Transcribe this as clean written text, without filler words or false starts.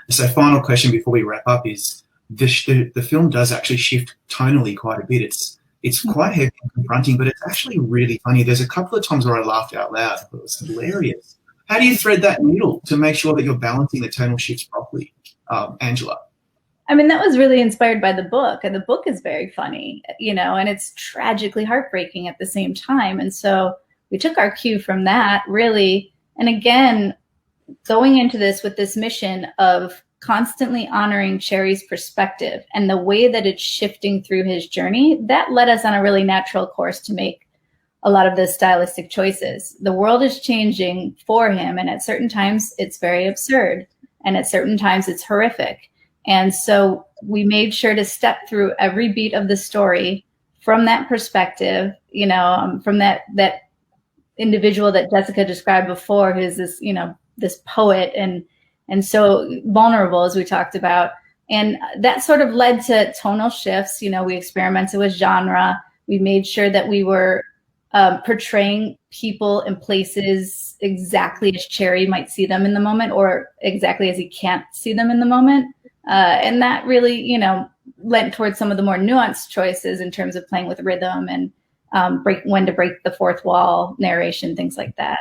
So final question before we wrap up is the film does actually shift tonally quite a bit. It's quite heavy and confronting, but it's actually really funny. There's a couple of times where I laughed out loud. It was hilarious. How do you thread that needle to make sure that you're balancing the tonal shifts properly, Angela? I mean, that was really inspired by the book, and the book is very funny, and it's tragically heartbreaking at the same time. And so we took our cue from that, really. And again, going into this with this mission of constantly honoring Cherry's perspective and the way that it's shifting through his journey, that led us on a really natural course to make a lot of those stylistic choices. The world is changing for him, and at certain times it's very absurd, and at certain times it's horrific. And so we made sure to step through every beat of the story from that perspective, from that individual that Jessica described before, who's this, this poet and so vulnerable, as we talked about. And that sort of led to tonal shifts. We experimented with genre. We made sure that we were portraying people and places exactly as Cherry might see them in the moment, or exactly as he can't see them in the moment. And that really, lent towards some of the more nuanced choices in terms of playing with rhythm and when to break the fourth wall, narration, things like that.